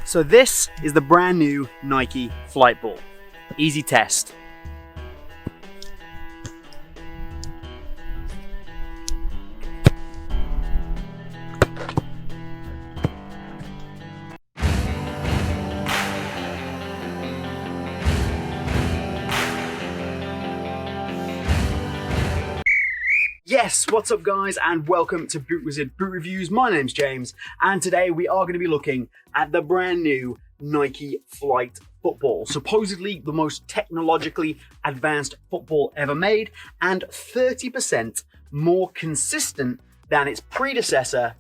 So this is the brand new Nike Flight Ball. Easy test. Yes, what's up guys, and welcome to BootWizard Boot Reviews. My name's James, and today we are going to be looking at the brand new Nike Flight Football. Supposedly the most technologically advanced football ever made, and 30% more consistent than its predecessor,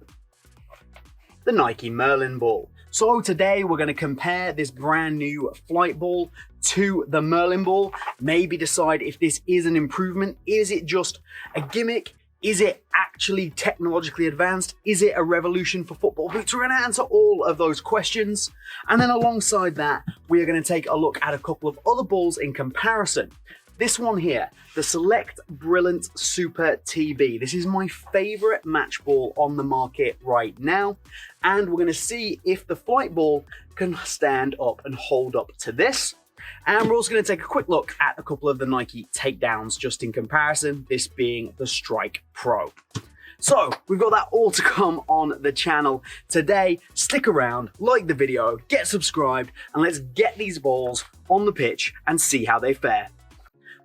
the Nike Merlin Ball. So today we're going to compare this brand new Flight Ball to the Merlin Ball, maybe decide if this is an improvement. Is it just a gimmick? Is it actually technologically advanced? Is it a revolution for football boots? We're going to answer all of those questions. And then alongside that, we are going to take a look at a couple of other balls in comparison. This one here, the Select Brilliant Super TB. This is my favorite match ball on the market right now. And we're going to see if the Flight Ball can stand up and hold up to this. And we're also going to take a quick look at a couple of the Nike takedowns just in comparison, this being the Strike Pro. So we've got that all to come on the channel today. Stick around, like the video, get subscribed, and let's get these balls on the pitch and see how they fare.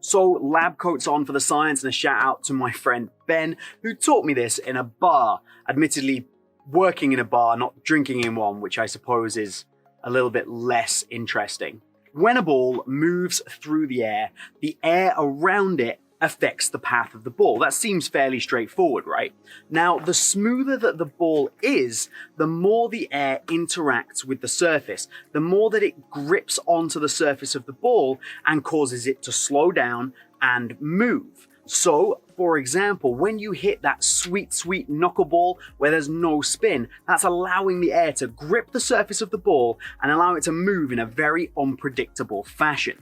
So lab coats on for the science, and a shout out to my friend Ben, who taught me this in a bar, admittedly working in a bar, not drinking in one, which I suppose is a little bit less interesting. When a ball moves through the air around it affects the path of the ball. That seems fairly straightforward, right? Now, the smoother that the ball is, the more the air interacts with the surface, the more that it grips onto the surface of the ball and causes it to slow down and move. So, for example, when you hit that sweet knuckleball where there's no spin, that's allowing the air to grip the surface of the ball and allow it to move in a very unpredictable fashion,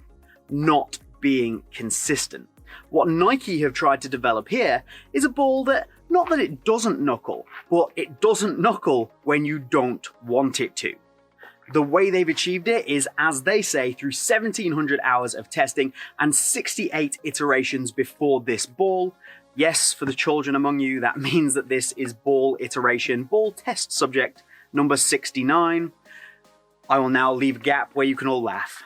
not being consistent. What Nike have tried to develop here is a ball that, not that it doesn't knuckle, but it doesn't knuckle when you don't want it to. The way they've achieved it is, as they say, through 1,700 hours of testing and 68 iterations before this ball. Yes, for the children among you, that means that this is ball test subject number 69. I will now leave a gap where you can all laugh.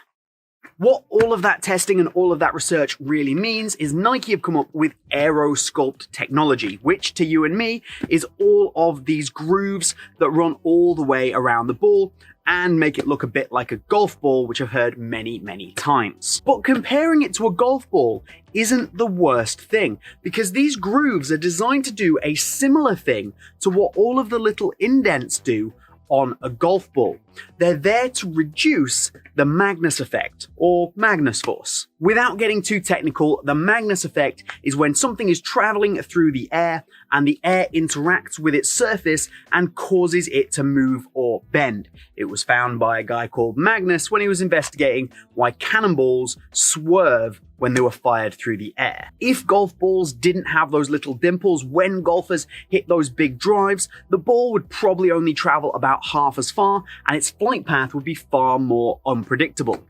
What all of that testing and all of that research really means is Nike have come up with Aero Sculpt technology, which to you and me is all of these grooves that run all the way around the ball and make it look a bit like a golf ball, which I've heard many times. But comparing it to a golf ball isn't the worst thing, because these grooves are designed to do a similar thing to what all of the little indents do on a golf ball. They're there to reduce the Magnus effect, or Magnus force. Without getting too technical, the Magnus effect is when something is traveling through the air and the air interacts with its surface and causes it to move or bend. It was found by a guy called Magnus when he was investigating why cannonballs swerve when they were fired through the air. If golf balls didn't have those little dimples when golfers hit those big drives, the ball would probably only travel about half as far and its flight path would be far more unpredictable.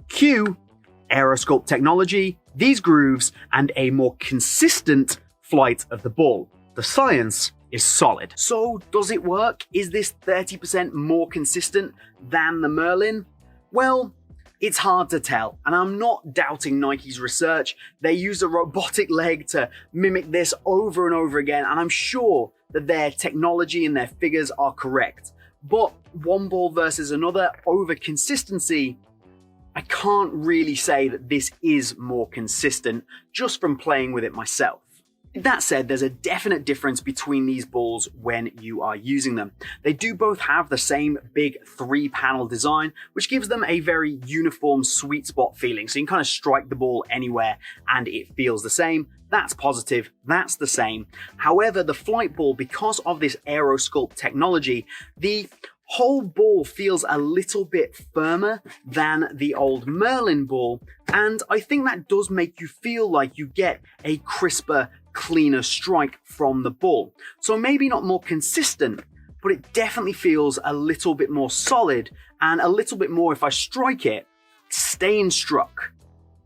Cue Aero Sculpt technology, these grooves, and a more consistent flight of the ball. The science is solid. So does it work? Is this 30% more consistent than the Merlin? Well, it's hard to tell, and I'm not doubting Nike's research. They use a robotic leg to mimic this over and over again, and I'm sure that their technology and their figures are correct. But one ball versus another over consistency, I can't really say that this is more consistent just from playing with it myself. That said, there's a definite difference between these balls when you are using them. They do both have the same big 3-panel design, which gives them a very uniform sweet spot feeling. So you can kind of strike the ball anywhere and it feels the same. That's positive, that's the same. However, the Flight Ball, because of this Aero Sculpt technology, the whole ball feels a little bit firmer than the old Merlin ball, and I think that does make you feel like you get a crisper, cleaner strike from the ball. So maybe not more consistent, but it definitely feels a little bit more solid and a little bit more, if I strike it, stain struck.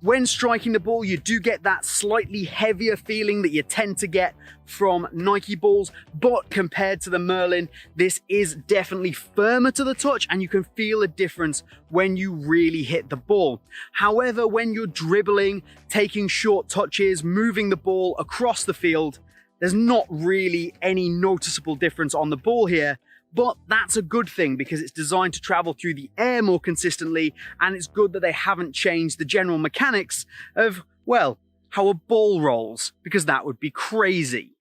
When striking the ball, you do get that slightly heavier feeling that you tend to get from Nike balls, but compared to the Merlin, this is definitely firmer to the touch and you can feel a difference when you really hit the ball. However, when you're dribbling, taking short touches, moving the ball across the field, there's not really any noticeable difference on the ball here. But that's a good thing because it's designed to travel through the air more consistently, and it's good that they haven't changed the general mechanics of, well, how a ball rolls, because that would be crazy.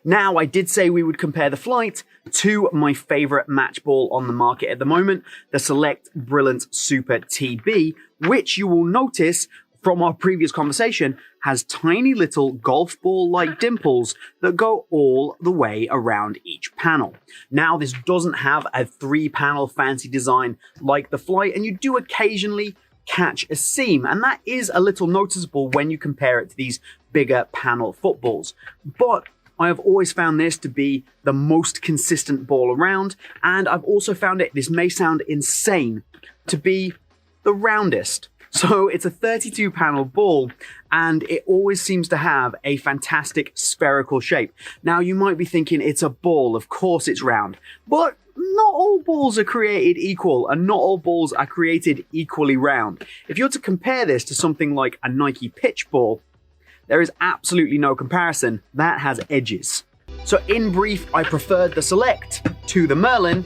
Now, I did say we would compare the Flight to my favorite match ball on the market at the moment, the Select Brilliant Super TB, which you will notice from our previous conversation has tiny little golf ball-like dimples that go all the way around each panel. Now, this doesn't have a 3-panel fancy design like the Flight, and you do occasionally catch a seam, and that is a little noticeable when you compare it to these bigger panel footballs. But I have always found this to be the most consistent ball around, and I've also found it, this may sound insane, to be the roundest. So it's a 32 panel ball and it always seems to have a fantastic spherical shape. Now you might be thinking it's a ball, of course it's round, but not all balls are created equal and not all balls are created equally round. If you're to compare this to something like a Nike pitch ball, there is absolutely no comparison. That has edges. So in brief, I preferred the Select to the Merlin,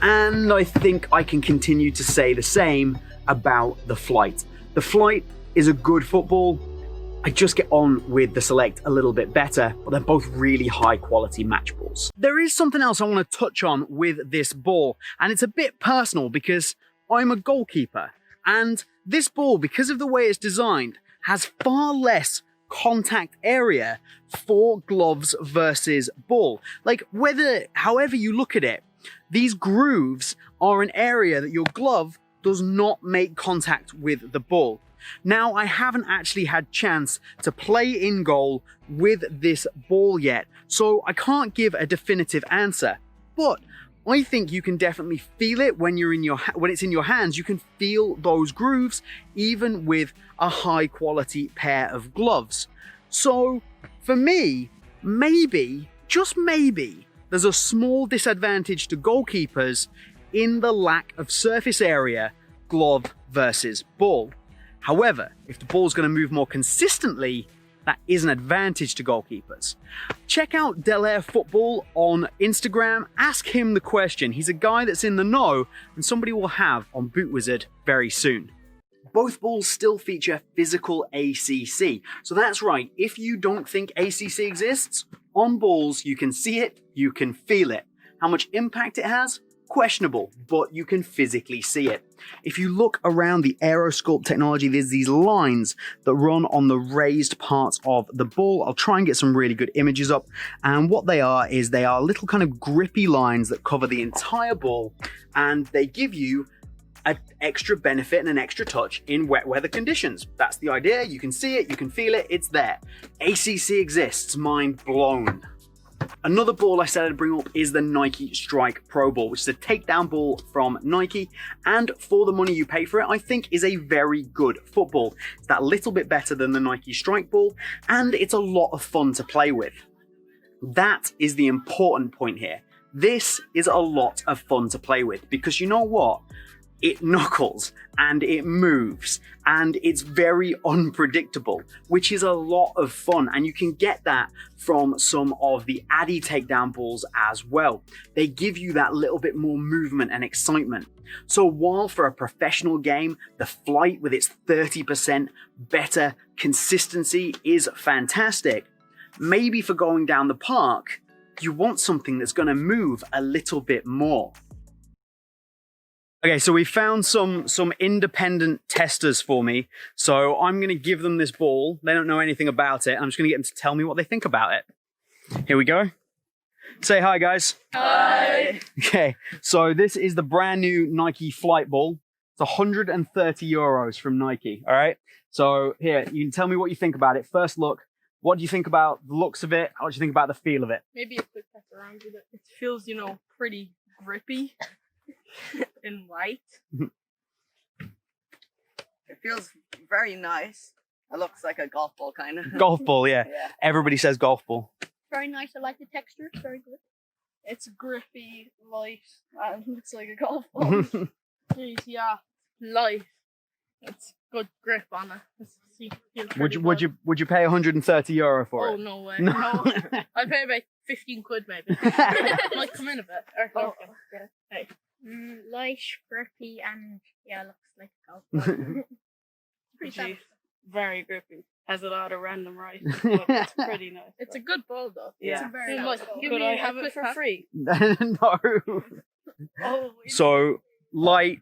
and I think I can continue to say the same about the Flight. The Flight is a good football. I just get on with the Select a little bit better, but they're both really high quality match balls. There is something else I want to touch on with this ball, and it's a bit personal because I'm a goalkeeper, and this ball, because of the way it's designed, has far less contact area for gloves versus ball. Like however you look at it, these grooves are an area that your glove does not make contact with the ball. Now, I haven't actually had chance to play in goal with this ball yet, so I can't give a definitive answer, but I think you can definitely feel it when it's in your hands. You can feel those grooves even with a high quality pair of gloves. So for me, maybe, just maybe, there's a small disadvantage to goalkeepers in the lack of surface area, glove versus ball. However, if the ball's going to move more consistently, that is an advantage to goalkeepers. Check out Delaire Football on Instagram. Ask him the question. He's a guy that's in the know and somebody will have on BootWizard very soon. Both balls still feature physical ACC. So that's right, if you don't think ACC exists, on balls you can see it, you can feel it. How much impact it has? Questionable, but you can physically see it. If you look around the Aero Sculpt technology, there's these lines that run on the raised parts of the ball. I'll try and get some really good images up. And what they are is they are little kind of grippy lines that cover the entire ball, and they give you an extra benefit and an extra touch in wet weather conditions. That's the idea. You can see it, you can feel it, it's there. ACC exists, mind blown. Another ball I said I'd bring up is the Nike Strike Pro Ball, which is a takedown ball from Nike, and for the money you pay for it, I think is a very good football. It's that little bit better than the Nike Strike Ball, and it's a lot of fun to play with. That is the important point here. This is a lot of fun to play with, because you know what? It knuckles and it moves and it's very unpredictable, which is a lot of fun, and you can get that from some of the Addy takedown balls as well. They give you that little bit more movement and excitement. So while for a professional game, the Flight with its 30% better consistency is fantastic, maybe for going down the park, you want something that's going to move a little bit more. Okay, so we found some independent testers for me. So I'm going to give them this ball. They don't know anything about it. I'm just going to get them to tell me what they think about it. Here we go. Say hi, guys. Hi. Okay, so this is the brand new Nike Flight ball. It's 130 euros from Nike, all right? So here, you can tell me what you think about it. First look, What do you think about the looks of it? What do you think about the feel of it? Maybe a quick test around with it. It feels, you know, pretty grippy and light. It feels very nice. It looks like a golf ball, kind of. Golf ball, yeah. Yeah. Everybody says golf ball. Very nice. I like the texture. It's very good. It's grippy, light, and looks like a golf ball. Jeez, yeah, light. It's good grip on it. Would you pay €130 for Oh it? no way. No. No. I'd pay about 15 quid maybe. Might come in a bit. Or, hey. Light, grippy, and yeah, looks like a golf ball. Pretty Jeez, soft. very grippy. Has a lot of random right. But it's pretty nice. It's a good ball though. Yeah. It's a very Could nice ball. Could I have it for free? No. Oh. So light,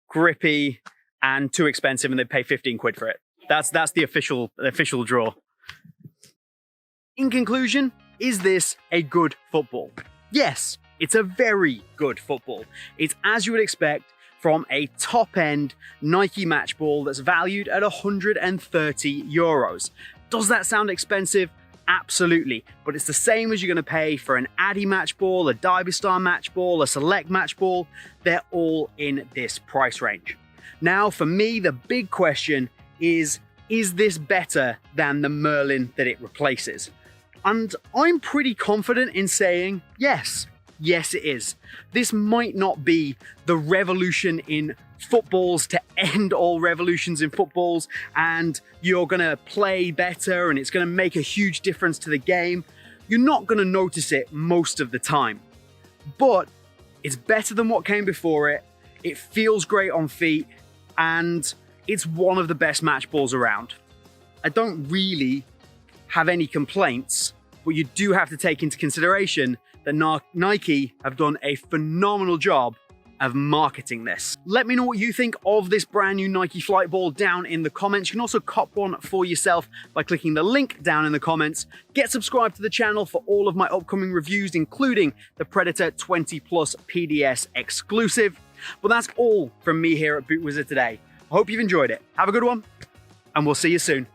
grippy, and too expensive, and they pay 15 quid for it. That's the official draw. In conclusion, is this a good football? Yes, it's a very good football. It's as you would expect from a top-end Nike match ball that's valued at €130. Does that sound expensive? Absolutely, but it's the same as you're going to pay for an Addy match ball, a Diving Star match ball, a Select match ball. They're all in this price range. Now, for me, the big question is this better than the Merlin that it replaces? And I'm pretty confident in saying yes. Yes, it is. This might not be the revolution in footballs to end all revolutions in footballs, and you're going to play better and it's going to make a huge difference to the game. You're not going to notice it most of the time. But it's better than what came before it. It feels great on feet, and it's one of the best match balls around. I don't really have any complaints, but you do have to take into consideration that Nike have done a phenomenal job of marketing this. Let me know what you think of this brand new Nike Flight Ball down in the comments. You can also cop one for yourself by clicking the link down in the comments. Get subscribed to the channel for all of my upcoming reviews, including the Predator 20 Plus PDS exclusive. But that's all from me here at BootWizard today. I hope you've enjoyed it. Have a good one, and we'll see you soon.